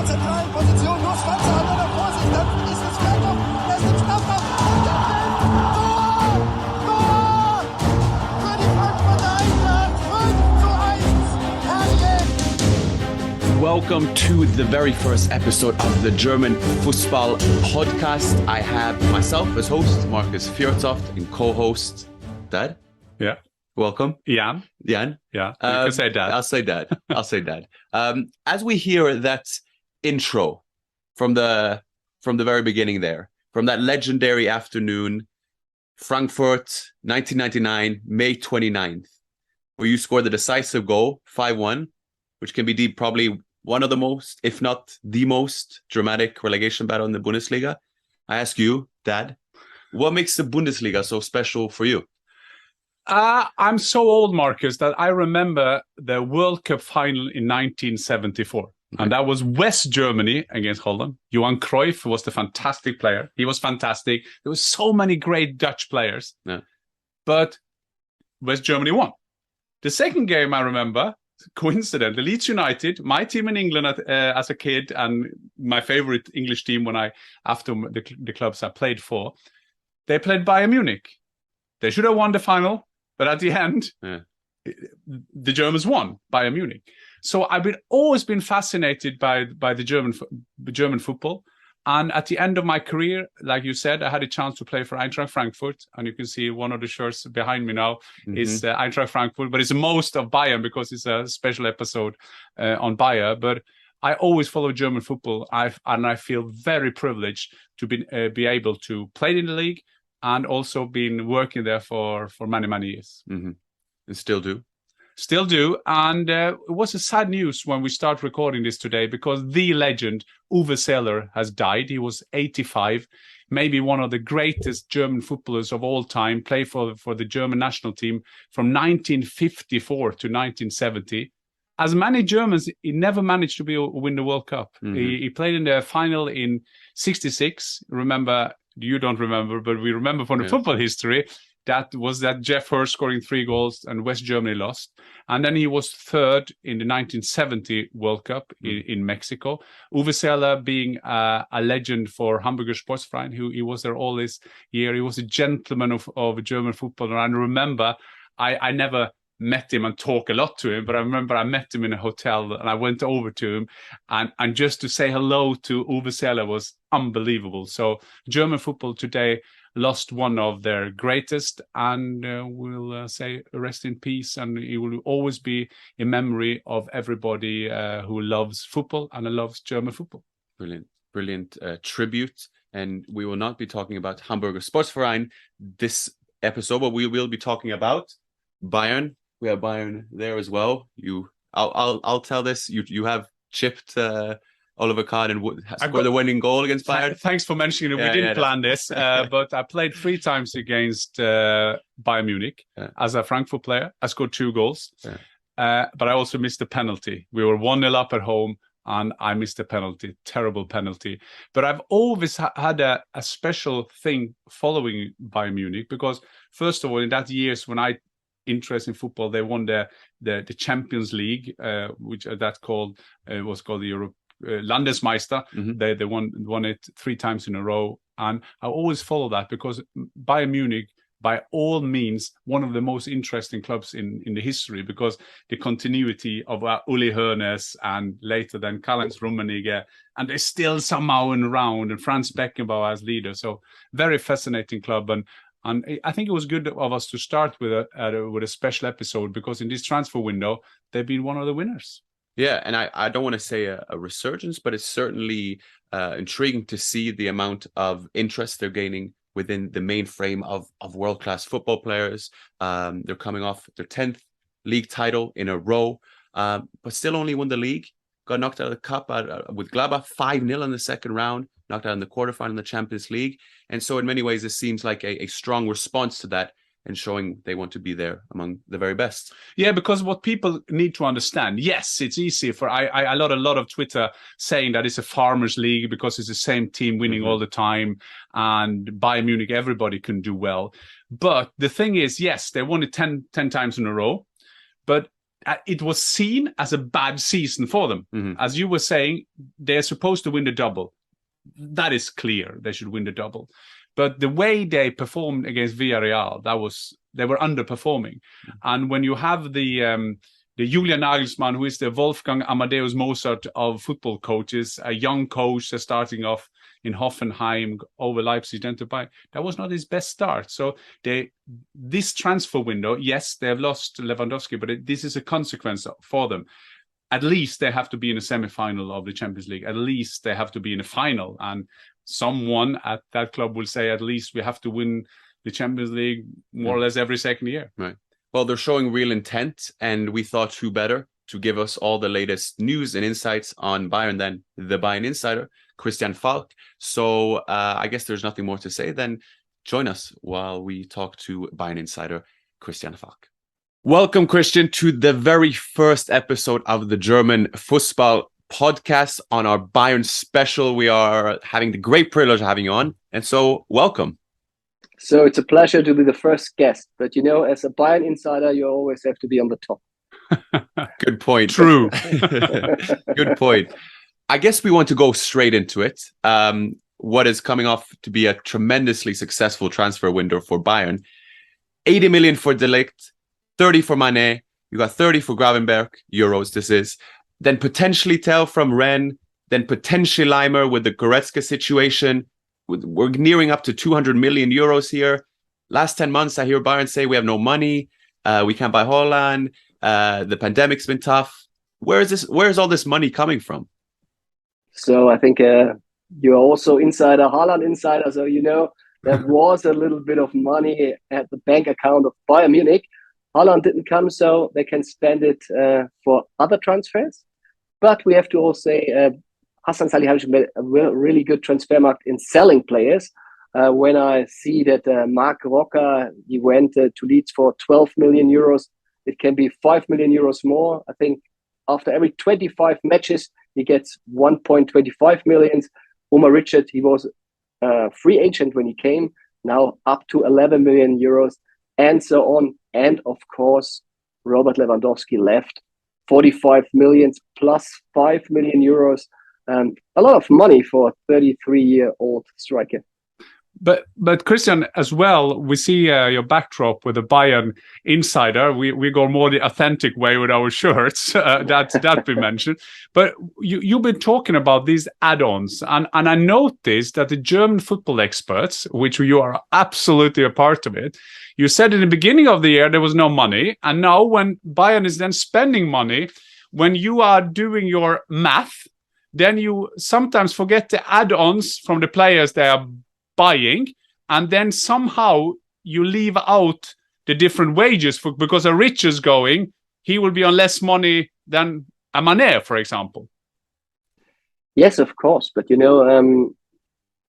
zentralen Position, nur Schwanze, Hamburger Vorsicht, dann ist es Fjørtoft, der ist im Strafraum, und der Ball, Tor! Tor! Für die Frankfurter Eintracht, 5:1, herrlich! Welcome to the very first episode of the German Fussball Podcast. I have myself as host, Markus Fjørtoft, and co-host, Dad. Yeah. Welcome. Jan. Yeah. You can say Dad. I'll say Dad. As we hear that intro from the very beginning there, from that legendary afternoon, Frankfurt, 1999, May 29th, where you scored the decisive goal, 5-1, which can be deemed probably one of the most, if not the most, dramatic relegation battle in the Bundesliga. I ask you, Dad, what makes the Bundesliga so special for you? I'm so old, Marcus, that I remember the World Cup final in 1974. Okay. And that was West Germany against Holland. Johan Cruyff was the fantastic player. He was fantastic. There were so many great Dutch players. Yeah. But West Germany won. The second game I remember, coincidentally, Leeds United, my team in England as a kid, and my favorite English team after the clubs I played for, they played Bayern Munich. They should have won the final, but at the end, the Germans won, Bayern Munich. So I've always been fascinated by the German football. And at the end of my career, like you said, I had a chance to play for Eintracht Frankfurt. And you can see one of the shirts behind me now is Eintracht Frankfurt. But it's most of Bayern because it's a special episode on Bayern. But I always follow German football. And I feel very privileged to be able to play in the league and also been working there for many, many years. Mm-hmm. And still do. Still do. And it was a sad news when we start recording this today because the legend, Uwe Seeler, has died. He was 85, maybe one of the greatest German footballers of all time, played for the German national team from 1954 to 1970. As many Germans, he never managed to win the World Cup. Mm-hmm. He played in the final in 66. Remember, you don't remember, but we remember from the football history, that Jeff Hurst scoring 3 goals and West Germany lost. And then he was third in the 1970 World Cup in Mexico. Uwe Seeler being a legend for Hamburger Sportverein, he was there all this year. He was a gentleman of German football. And I remember, I never met him and talk a lot to him, but I remember I met him in a hotel and I went over to him and just to say hello to Uwe Seeler was unbelievable. So German football today lost one of their greatest, and we'll say rest in peace, and it will always be in memory of everybody who loves football and loves German football. Brilliant tribute. And we will not be talking about Hamburger Sportverein this episode, but we will be talking about Bayern. We have Bayern there as well. I'll tell this. You have chipped Oliver Kahn and scored the winning goal against Bayern. Thanks for mentioning it. We didn't plan this, but I played 3 times against Bayern Munich as a Frankfurt player. I scored 2 goals, but I also missed a penalty. We were 1-0 up at home, and I missed a penalty, terrible penalty. But I've always had a special thing following Bayern Munich because, first of all, in that years when I interest in football, they won the Champions League, which was called the Europe Landesmeister. Mm-hmm. They won it 3 times in a row, and I always follow that because Bayern Munich, by all means, one of the most interesting clubs in the history because the continuity of Uli Hoeneß and later then Karl-Heinz Rummenigge, and they're still somehow around, and Franz Beckenbauer as leader. So very fascinating club, and I think it was good of us to start with a special episode because in this transfer window, they've been one of the winners. Yeah, and I don't want to say a resurgence, but it's certainly intriguing to see the amount of interest they're gaining within the mainframe of world-class football players. They're coming off their 10th league title in a row, but still only won the league. Got knocked out of the cup with Gladbach 5-0 in the second round, knocked out in the quarterfinal in the Champions League. And so in many ways, it seems like a strong response to that and showing they want to be there among the very best. Yeah, because what people need to understand, yes, it's easy for a lot of Twitter saying that it's a farmers league because it's the same team winning all the time and Bayern Munich, everybody can do well. But the thing is, yes, they won it 10 times in a row, but it was seen as a bad season for them. As you were saying, they're supposed to win the double. That is clear. They should win the double. But the way they performed against Villarreal, they were underperforming. And when you have the Julian Nagelsmann, who is the Wolfgang Amadeus Mozart of football coaches, a young coach starting off in Hoffenheim, over Leipzig, then to Bayern, that was not his best start. So this transfer window, yes, they have lost Lewandowski, but this is a consequence for them. At least they have to be in a semi-final of the Champions League. At least they have to be in a final. And someone at that club will say, at least we have to win the Champions League more or less every second year. Right. Well, they're showing real intent, and we thought who better to give us all the latest news and insights on Bayern than the Bayern Insider, Christian Falk. So I guess there's nothing more to say than join us while we talk to Bayern Insider, Christian Falk. Welcome, Christian, to the very first episode of the German Fussball Podcast. On our Bayern special, we are having the great privilege of having you on. And so, welcome. So it's a pleasure to be the first guest. But, as a Bayern insider, you always have to be on the top. Good point. True. Good point. I guess we want to go straight into it. What is coming off to be a tremendously successful transfer window for Bayern. 80 million for Ligt, 30 for Mané. You got 30 for Gravenberg, euros this is. Then potentially Tell from Rennes. Then potentially Leimer with the Goretzka situation. We're nearing up to 200 million euros here. Last 10 months, I hear Bayern say we have no money. We can't buy Haaland. The pandemic's been tough. Where is all this money coming from? So I think you're also Haaland insider. So there was a little bit of money at the bank account of Bayern Munich. Haaland didn't come, so they can spend it for other transfers. But we have to also say Hasan Salihamidzic made a really good transfer market in selling players. When I see that Mark Roca, he went to Leeds for 12 million euros, it can be 5 million euros more. I think after every 25 matches, he gets 1.25 million. Omar Richard, he was a free agent when he came, now up to 11 million euros, and so on. And of course, Robert Lewandowski left, 45 million plus 5 million euros. A lot of money for a 33-year-old striker. But Christian, as well, we see your backdrop with the Bayern Insider. We go more the authentic way with our shirts. That we mentioned. But you've been talking about these add-ons, and I noticed that the German football experts, which you are absolutely a part of it, you said in the beginning of the year there was no money, and now when Bayern is then spending money, when you are doing your math, then you sometimes forget the add-ons from the players they are buying, and then somehow you leave out the different wages because a Rich is going, he will be on less money than a Mané, for example. Yes, of course. But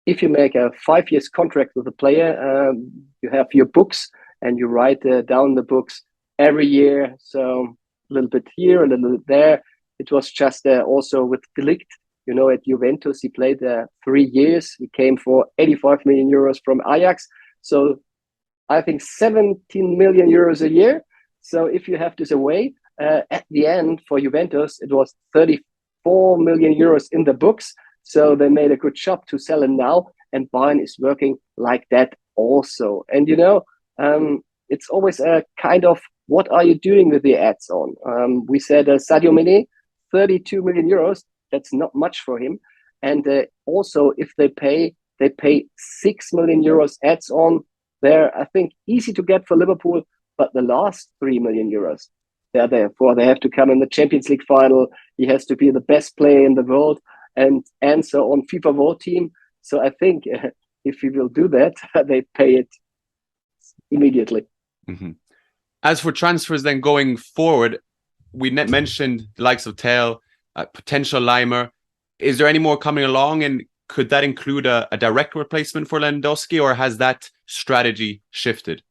if you make a 5 years contract with a player, you have your books and you write down the books every year. So a little bit here, a little bit there. It was just also with Ligt. At Juventus, he played 3 years. He came for 85 million euros from Ajax. So I think 17 million euros a year. So if you have this away, at the end for Juventus, it was 34 million euros in the books. So they made a good job to sell him now. And Bayern is working like that also. And, it's always a kind of, what are you doing with the ads on? We said Sadio Mané, 32 million euros. That's not much for him. And also, if they pay 6 million euros ads on. They're, I think, easy to get for Liverpool, but the last 3 million euros, they're therefore they have to come in the Champions League final. He has to be the best player in the world and answer on FIFA vote team. So I think if he will do that, they pay it immediately. Mm-hmm. As for transfers then going forward, we mentioned the likes of Tell, potential Leimer. Is there any more coming along, and could that include a direct replacement for Lewandowski, or has that strategy shifted?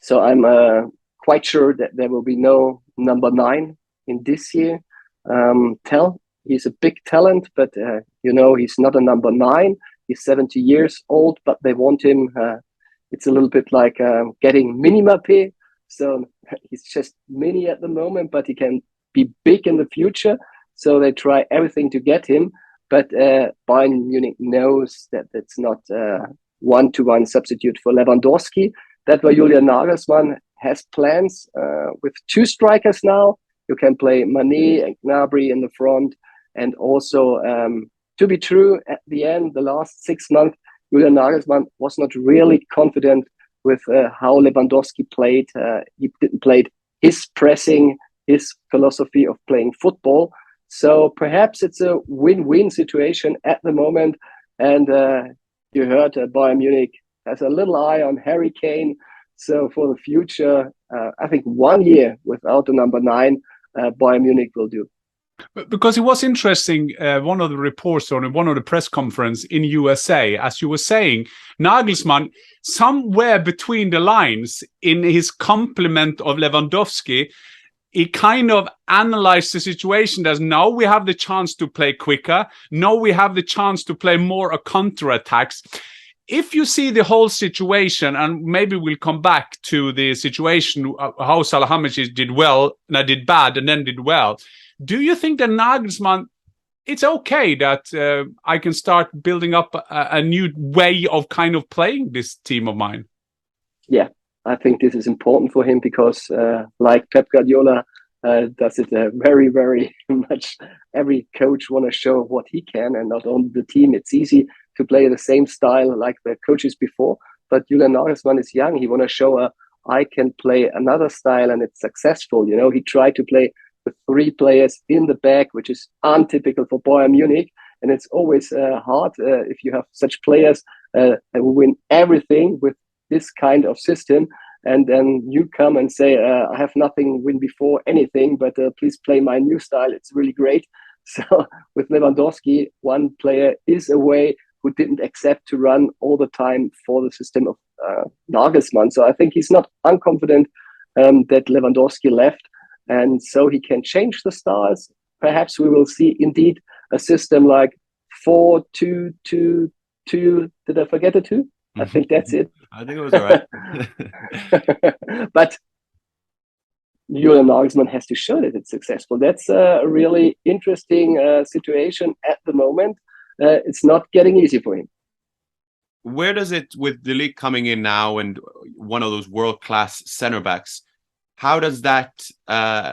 So I'm quite sure that there will be no number 9 in this year. Tell, he's a big talent, but he's not a number 9. He's 70 years old, but they want him. It's a little bit like getting Mini Mbappé. So he's just mini at the moment, but he can be big in the future. So they try everything to get him. But Bayern Munich knows that it's not a one-to-one substitute for Lewandowski. That's why Julian Nagelsmann has plans with 2 strikers now. You can play Mané and Gnabry in the front. And also, to be true, at the end, the last 6 months, Julian Nagelsmann was not really confident with how Lewandowski played. He didn't play his pressing, his philosophy of playing football. So perhaps it's a win-win situation at the moment. And you heard Bayern Munich has a little eye on Harry Kane. So for the future, I think 1 year without the number 9, Bayern Munich will do. Because it was interesting, one of the reports on one of the press conference in USA, as you were saying, Nagelsmann, somewhere between the lines in his compliment of Lewandowski, he kind of analyzed the situation as now we have the chance to play quicker. Now we have the chance to play more a counterattacks. If you see the whole situation, and maybe we'll come back to the situation, how Salihamidzic did well, and did bad, and then did well. Do you think that Nagelsmann, it's okay that I can start building up a new way of kind of playing this team of mine? Yeah, I think this is important for him because like Pep Guardiola does it very, very much. Every coach want to show what he can, and not only the team. It's easy to play the same style like the coaches before, but Julian Nagelsmann is young. He want to show I can play another style and it's successful. You know, he tried to play with 3 players in the back, which is untypical for Bayern Munich. And it's always hard if you have such players that will win everything with this kind of system. And then you come and say, I have nothing win before anything, but please play my new style. It's really great. So with Lewandowski, one player is away who didn't accept to run all the time for the system of Nagelsmann. So I think he's not unconfident that Lewandowski left. And so he can change the styles. Perhaps we will see indeed a system like 4-2-2-2. Did I forget the 2? I think that's it. I think it was all right. But Julian Nagelsmann has to show that it's successful. That's a really interesting situation at the moment. It's not getting easy for him. Where does it, with the Ligt coming in now and one of those world-class center backs, how does that,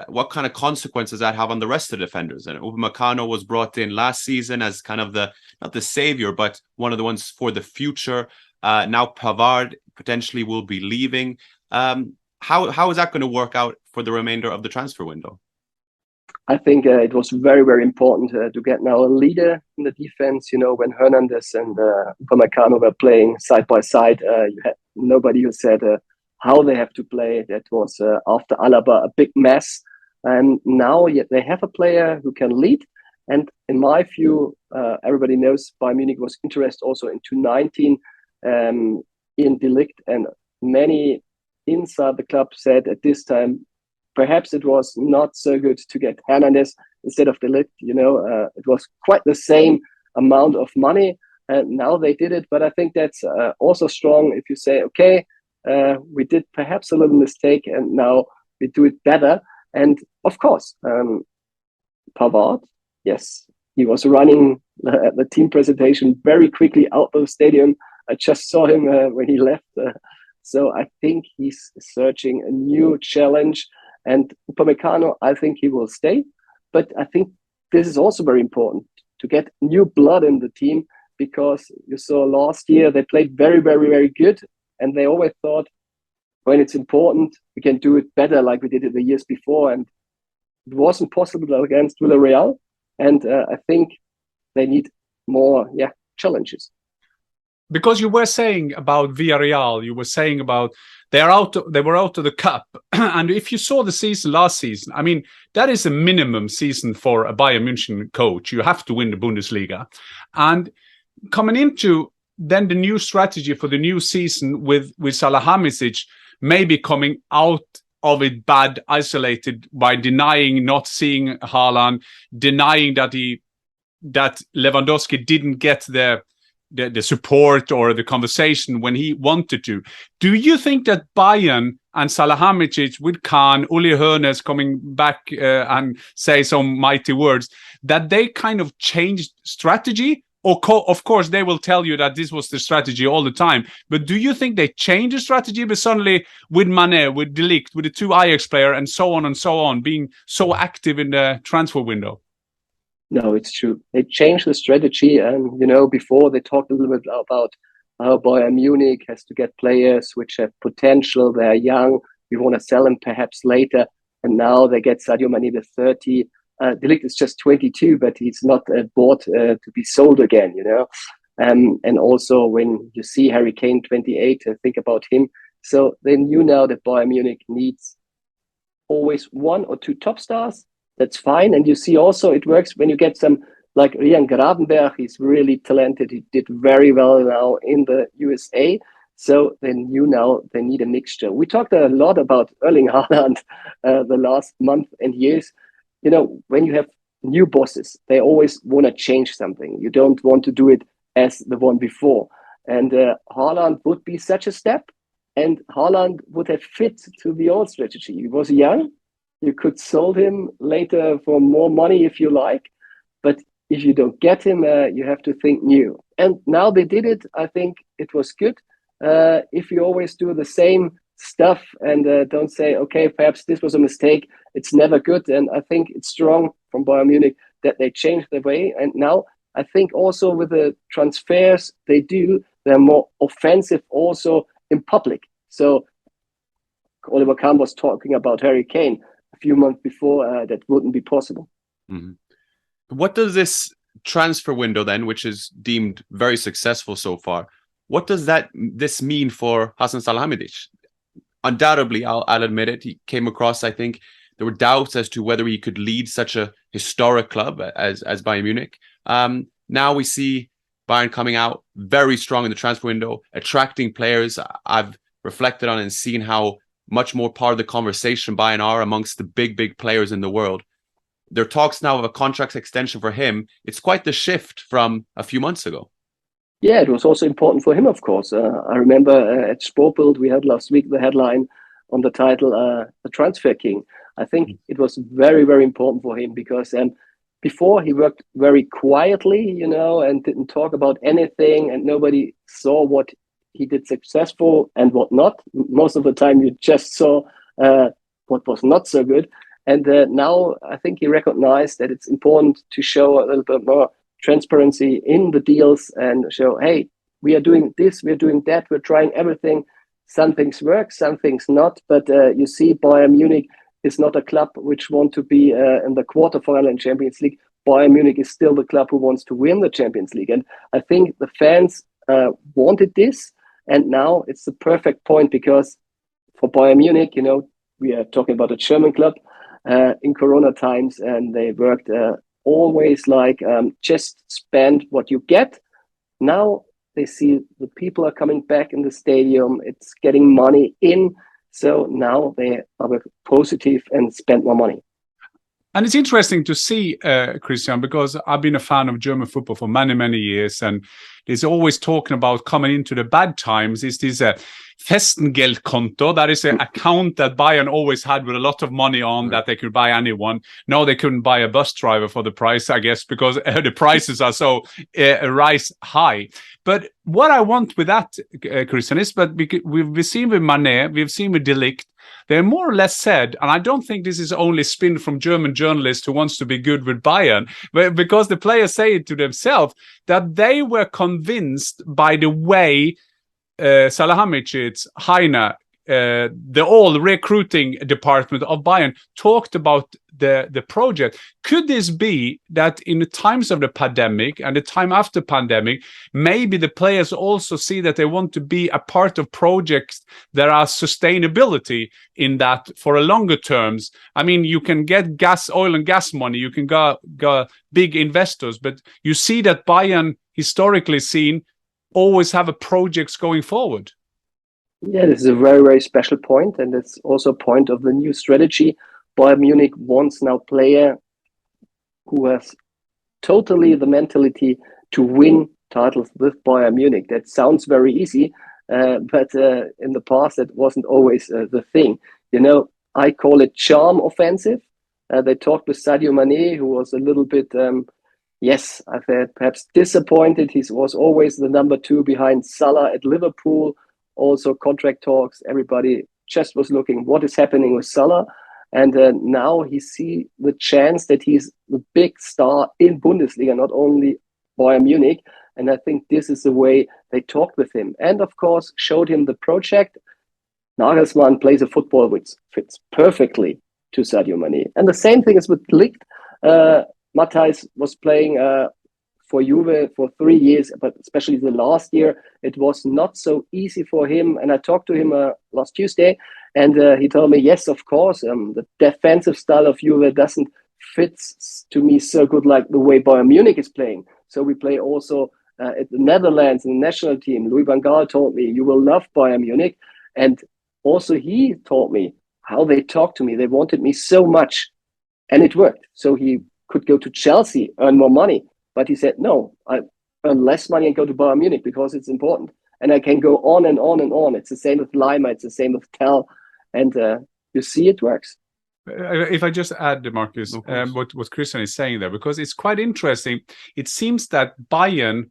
what kind of consequences does that have on the rest of the defenders? And Upamecano was brought in last season as kind of not the savior, but one of the ones for the future. Now Pavard potentially will be leaving. How is that going to work out for the remainder of the transfer window? I think it was very, very important to get now a leader in the defense. You know, when Hernandez and Upamecano were playing side by side, you had nobody who said how they have to play. That was after Alaba a big mess. And now they have a player who can lead. And in my view, everybody knows Bayern Munich was interested also in 2019 in De Ligt, and many inside the club said at this time, perhaps it was not so good to get Hernandez instead of De Ligt. You know, it was quite the same amount of money, and now they did it. But I think that's also strong if you say, okay, we did perhaps a little mistake, and now we do it better. And of course, Pavard, yes, he was running at the team presentation very quickly out of the stadium. I just saw him when he left. So I think he's searching a new challenge. And Upamecano, I think he will stay. But I think this is also very important to get new blood in the team, because you saw last year they played very, very, very good. And they always thought when it's important, we can do it better like we did it the years before. And it wasn't possible against Villarreal. And I think they need more challenges. Because you were saying about Villarreal, you were saying about they were out of the cup. And if you saw the season last season, I mean, that is a minimum season for a Bayern München coach. You have to win the Bundesliga. And coming into then the new strategy for the new season with Salihamidzic maybe coming out of it bad, isolated by denying not seeing Haaland, denying that Lewandowski didn't get the the support or the conversation when he wanted to. Do you think that Bayern and Salihamidzic with Kane, Uli Hoeneß coming back and say some mighty words, that they kind of changed strategy? Or of course, they will tell you that this was the strategy all the time. But do you think they changed the strategy? But suddenly with Mané, with Ligt, with the two Ajax player and so on, being so active in the transfer window? No, it's true. They changed the strategy. And, before they talked a little bit about how Bayern Munich has to get players which have potential. They're young. We want to sell them perhaps later. And now they get Sadio Mané the 30. De Ligt is just 22, but he's not bought to be sold again, And also when you see Harry Kane 28, think about him. So then that Bayern Munich needs always one or two top stars. That's fine. And you see also it works when you get some like Rian Gravenberch. He's really talented. He did very well now in the USA. So then they need a mixture. We talked a lot about Erling Haaland the last month and years. When you have new bosses, they always want to change something. You don't want to do it as the one before. And Haaland would be such a step. And Haaland would have fit to the old strategy. He was young. You could sold him later for more money if you like. But if you don't get him, you have to think new. And now they did it. I think it was good. If you always do the same stuff and don't say, okay, perhaps this was a mistake, it's never good. And I think it's strong from Bayern Munich that they changed their way. And now I think also with the transfers they're more offensive also in public. So Oliver Kahn was talking about Harry Kane a few months before. That wouldn't be possible. Mm-hmm. What does this transfer window then, which is deemed very successful so far, what does this mean for Hasan Salihamidzic? Undoubtedly, I'll admit it, he came across, I think, there were doubts as to whether he could lead such a historic club as Bayern Munich. Now we see Bayern coming out very strong in the transfer window, attracting players. I've reflected on and seen how much more part of the conversation Bayern are amongst the big players in the world. There are talks now of a contract extension for him. It's quite the shift from a few months ago. Yeah, it was also important for him, of course. I remember at Bild we had last week the headline on the title, The Transfer King. I think it was very, very important for him because before he worked very quietly, and didn't talk about anything, and nobody saw what he did successful and what not. Most of the time you just saw what was not so good. And now I think he recognized that it's important to show a little bit more transparency in the deals and show, hey, we are doing this, we're doing that, we're trying everything. Some things work, some things not. But you see Bayern Munich is not a club which want to be in the quarterfinal in Champions League. Bayern Munich is still the club who wants to win the Champions League. And I think the fans wanted this. And now it's the perfect point because for Bayern Munich, we are talking about a German club in Corona times, and they worked always like just spend what you get. Now they see the people are coming back in the stadium. It's getting money in. So now they are positive and spend more money. And it's interesting to see, Christian, because I've been a fan of German football for many, many years. And there's always talking about coming into the bad times. Is this a Festengeldkonto? That is an account that Bayern always had with a lot of money on that they could buy anyone. No, they couldn't buy a bus driver for the price, I guess, because the prices are so rise high. But what I want with that, Christian, is but we've seen with Mané, we've seen with De Ligt, they're more or less said, and I don't think this is only spin from German journalists who wants to be good with Bayern, but because the players say it to themselves, that they were convinced by the way Salihamidzic, Heine, the all recruiting department of Bayern talked about the project. Could this be that in the times of the pandemic and the time after pandemic, maybe the players also see that they want to be a part of projects that are sustainability in that for a longer terms? I mean, you can get oil and gas money, you can go big investors, but you see that Bayern historically seen always have a projects going forward. Yeah, this is a very, very special point, and it's also a point of the new strategy. Bayern Munich wants now player who has totally the mentality to win titles with Bayern Munich. That sounds very easy, but in the past, that wasn't always the thing. I call it charm offensive. They talked with Sadio Mané, who was a little bit, I said perhaps disappointed. He was always the number 2 behind Salah at Liverpool. Also contract talks. Everybody just was looking what is happening with Salah. And now he see the chance that he's the big star in Bundesliga, not only Bayern Munich. And I think this is the way they talked with him. And of course, showed him the project. Nagelsmann plays a football which fits perfectly to Sadio Mané. And the same thing is with Ligt. Matthijs was playing for Juve for 3 years, but especially the last year, it was not so easy for him. And I talked to him last Tuesday, and he told me, yes, of course, the defensive style of Juve doesn't fit to me so good like the way Bayern Munich is playing. So we play also at the Netherlands in the national team. Louis van Gaal told me, you will love Bayern Munich. And also he told me how they talked to me. They wanted me so much, and it worked. So he could go to Chelsea, earn more money. But he said, no, I earn less money and go to Bayern Munich because it's important. And I can go on and on and on. It's the same with Lima. It's the same with Tel. And you see it works. If I just add, Marcus, what Christian is saying there, because it's quite interesting. It seems that Bayern,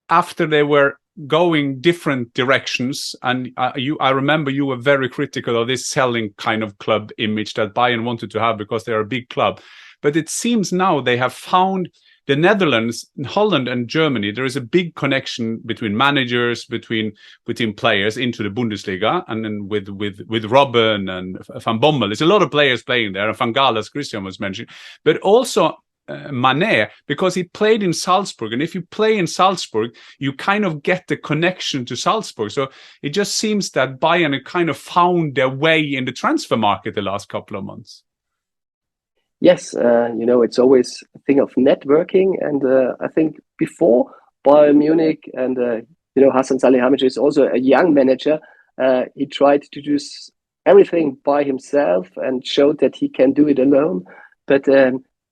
after they were going different directions, and I remember you were very critical of this selling kind of club image that Bayern wanted to have because they're a big club. But it seems now they have found the Netherlands, Holland and Germany, there is a big connection between managers, between players into the Bundesliga, and then with Robben and Van Bommel. There's a lot of players playing there, and Van Gaal, as Christian was mentioning. But also Mané, because he played in Salzburg. And if you play in Salzburg, you kind of get the connection to Salzburg. So it just seems that Bayern have kind of found their way in the transfer market the last couple of months. Yes, it's always a thing of networking. And I think before Bayern Munich and, Hasan Salihamidzic is also a young manager. He tried to do everything by himself and showed that he can do it alone. But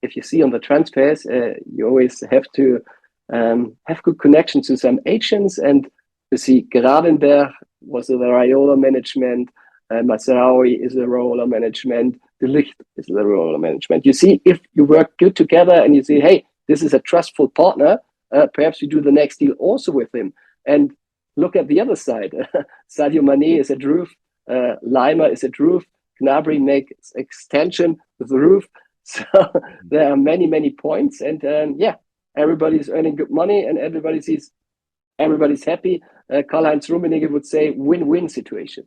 if you see on the transfers, you always have to have good connections to some agents. And you see Gravenberg was the Raiola management. Mazraoui is the Raiola management. The Ligt is the Raiola management. You see, if you work good together and you say, hey, this is a trustful partner, perhaps you do the next deal also with him. And look at the other side. Sadio Mané is at Roof. Lima is at Roof. Gnabry makes extension with the Roof. So there are many, many points. And everybody's earning good money and everybody's happy. Karl-Heinz Rummenigge would say win-win situation.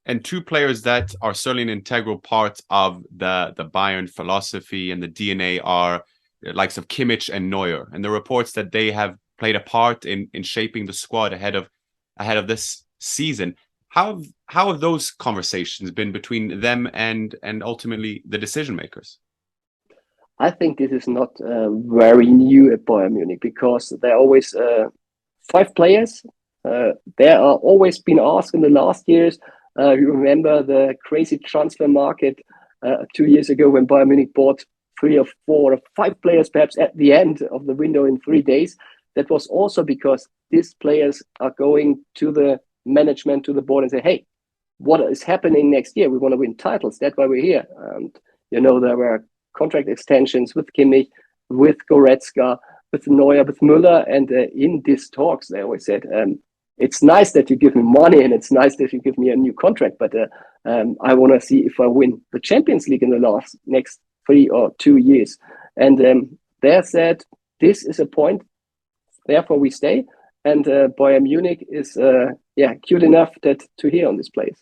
And two players that are certainly an integral part of the Bayern philosophy and the DNA are the likes of Kimmich and Neuer. And the reports that they have played a part in shaping the squad ahead of this season. How have those conversations been between them and ultimately the decision makers? I think this is not very new at Bayern Munich because there are always 5 players. There are always been asked in the last years. You remember the crazy transfer market 2 years ago when Bayern Munich bought 3 or 4 or 5 players perhaps at the end of the window in 3 days. That was also because these players are going to the management, to the board and say, hey, what is happening next year? We want to win titles. That's why we're here. And, there were contract extensions with Kimmich, with Goretzka, with Neuer, with Müller. And in these talks, they always said, it's nice that you give me money and it's nice that you give me a new contract, but I want to see if I win the Champions League in the next 3 or 2 years. And they said, this is a point, therefore we stay. And Bayern Munich is cute enough to hear on this place.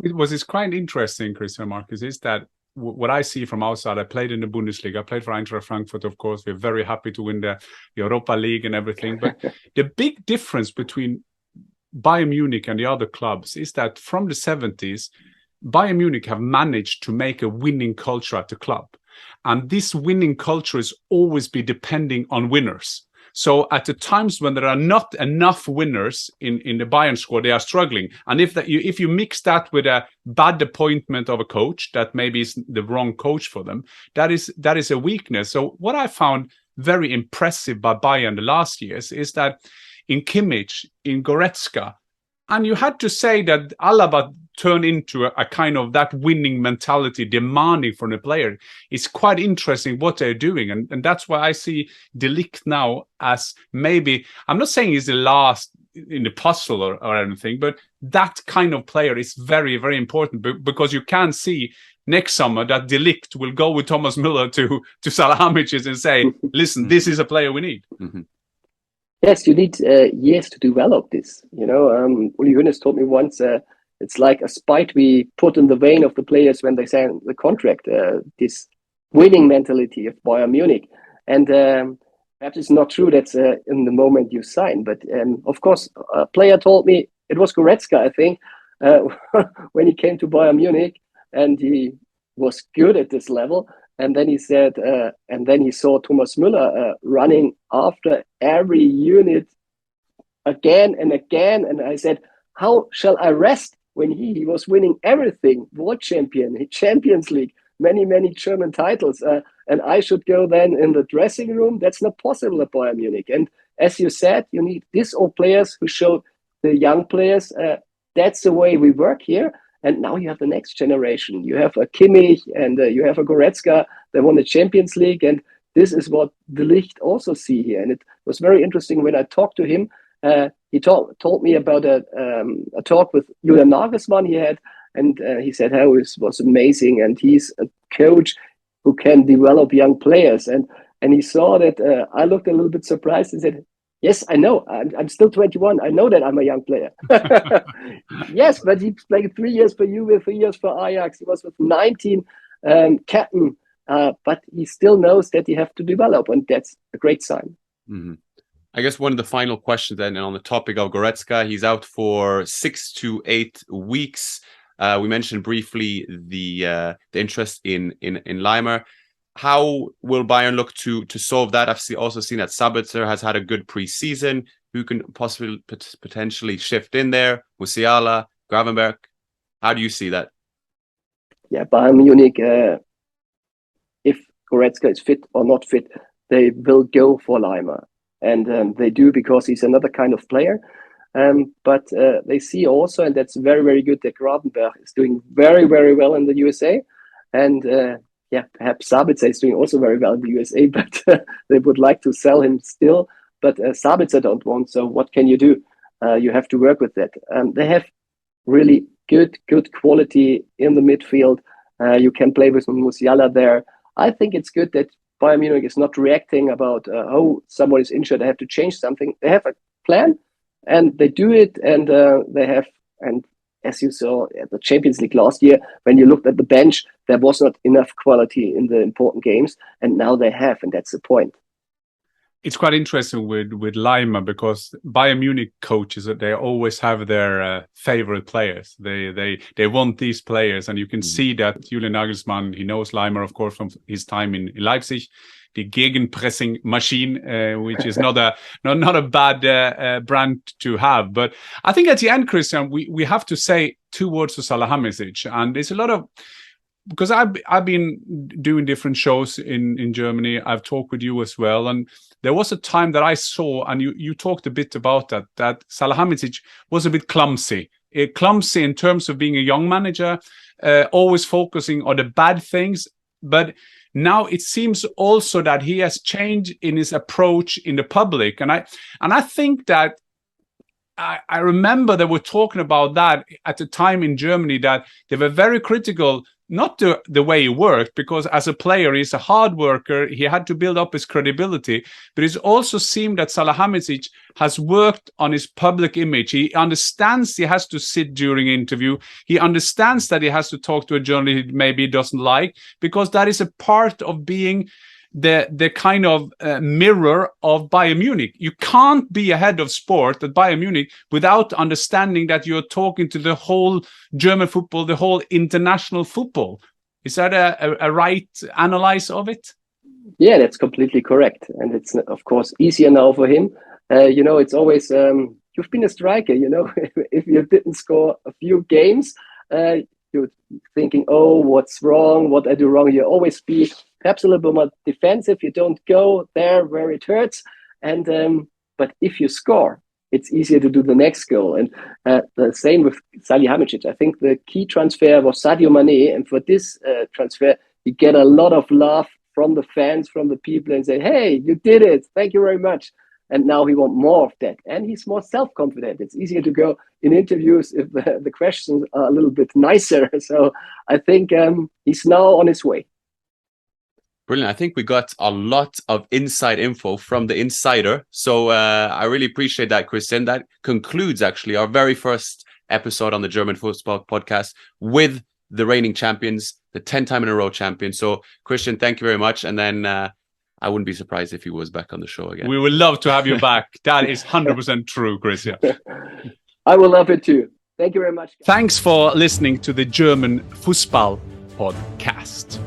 What is quite interesting, Christian Marcus, is that what I see from outside, I played in the Bundesliga, I played for Eintracht Frankfurt, of course. We're very happy to win the Europa League and everything. But the big difference between Bayern Munich and the other clubs is that from the 70s, Bayern Munich have managed to make a winning culture at the club. And this winning culture is always be depending on winners. So at the times when there are not enough winners in the Bayern squad, they are struggling. And if you mix that with a bad appointment of a coach that maybe is the wrong coach for them, that is a weakness. So what I found very impressive by Bayern the last years is that in Kimmich, in Goretzka, and you had to say that Alaba turned into a kind of that winning mentality demanding from the player. It's quite interesting what they're doing. And that's why I see Ligt now as maybe, I'm not saying he's the last in the puzzle or anything, but that kind of player is very, very important because you can see next summer that Ligt will go with Thomas Müller to Salihamidzic and say, listen, this is a player we need. Mm-hmm. Yes, you need years to develop this. Uli Hoeneß told me once, it's like a spite we put in the vein of the players when they sign the contract, this winning mentality of Bayern Munich. And perhaps it's not true that's in the moment you sign. But of course, a player told me, it was Goretzka, I think, when he came to Bayern Munich, and he was good at this level. And then he said, and then he saw Thomas Müller running after every unit again and again. And I said, how shall I rest when he was winning everything? World champion, Champions League, many, many German titles. And I should go then in the dressing room? That's not possible at Bayern Munich. And as you said, you need these old players who show the young players, that's the way we work here. And now you have the next generation. You have a Kimmich and you have a Goretzka. They won the Champions League. And this is what the Ligt also see here. And it was very interesting when I talked to him. He told me about a talk with Julian Nagelsmann he had. And he said how it was amazing. And he's a coach who can develop young players. And he saw that I looked a little bit surprised and said, yes, I know. I'm still 21. I know that I'm a young player. Yes, but he played 3 years for Juve, 3 years for Ajax. He was with 19 captain, but he still knows that he have to develop, and that's a great sign. Mm-hmm. I guess one of the final questions then on the topic of Goretzka, he's out for 6 to 8 weeks. We mentioned briefly the interest in Leimer. How will Bayern look to solve that? I've also seen that Sabitzer has had a good pre-season. Who can possibly potentially shift in there? Musiala, Gravenberg. How do you see that? Yeah, Bayern Munich, if Goretzka is fit or not fit, they will go for Leimer. And they do because he's another kind of player. But they see also, and that's very, very good, that Gravenberg is doing very, very well in the USA. And perhaps Sabitzer is doing also very well in the USA, but they would like to sell him still. But Sabitzer don't want, so what can you do? You have to work with that. They have really good quality in the midfield. You can play with Musiala there. I think it's good that Bayern Munich is not reacting about, someone is injured, I have to change something. They have a plan, and they do it, and they have, and as you saw at the Champions League last year, when you looked at the bench, there was not enough quality in the important games, and now they have, and that's the point. It's quite interesting with Leimer because Bayern Munich coaches, they always have their favorite players. They want these players, and you can see that Julian Nagelsmann, he knows Leimer, of course, from his time in Leipzig, the gegenpressing machine, which is not a bad brand to have. But I think at the end, Christian, we have to say 2 words to Salihamidzic, and there's a lot of, because I've been doing different shows in Germany. I've talked with you as well, and there was a time that I saw, and you talked a bit about that Salihamidzic was a bit clumsy in terms of being a young manager, always focusing on the bad things. But now it seems also that he has changed in his approach in the public, and I think that I remember they were talking about that at the time in Germany, that they were very critical. Not the way he worked, because as a player, he's a hard worker. He had to build up his credibility. But it also seemed that Salihamidzic has worked on his public image. He understands he has to sit during an interview. He understands that he has to talk to a journalist he maybe doesn't like, because that is a part of being the kind of mirror of Bayern Munich. You can't be a head of sport at Bayern Munich without understanding that you're talking to the whole German football, the whole international football. Is that a right analysis of it? Yeah, that's completely correct. And it's, of course, easier now for him. It's always, you've been a striker, if you didn't score a few games, you're thinking, what's wrong? What I do wrong? You always be perhaps a little bit more defensive. You don't go there where it hurts. And but if you score, it's easier to do the next goal. And the same with Salihamidzic. I think the key transfer was Sadio Mané. And for this transfer, you get a lot of love from the fans, from the people, and say, hey, you did it. Thank you very much. And now he wants more of that. And he's more self-confident. It's easier to go in interviews if the questions are a little bit nicer. So I think he's now on his way. Brilliant. I think we got a lot of inside info from the insider. So I really appreciate that, Christian. That concludes actually our very first episode on the German Fussball Podcast with the reigning champions, the 10-time in a row champion. So Christian, thank you very much. And then I wouldn't be surprised if he was back on the show again. We would love to have you back. That is 100% true, Christian. I will love it too. Thank you very much. Thanks for listening to the German Fussball Podcast.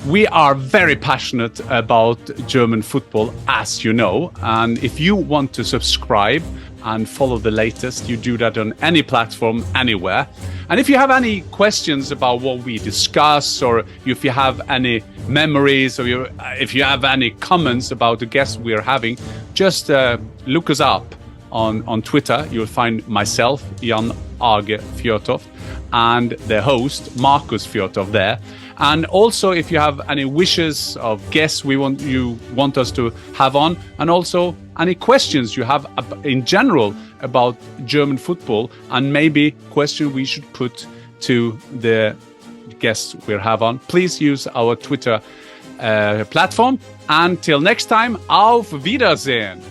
We are very passionate about German football, as you know. And if you want to subscribe and follow the latest, you do that on any platform, anywhere. And if you have any questions about what we discuss, or if you have any memories, or if you have any comments about the guests we are having, just look us up on Twitter. You'll find myself, Jan Åge Fjørtoft, and the host, Markus Fjørtoft, there. And also, if you have any wishes of guests you want us to have on, and also any questions you have in general about German football, and maybe questions we should put to the guests we'll have on, please use our Twitter platform. Until next time, auf Wiedersehen.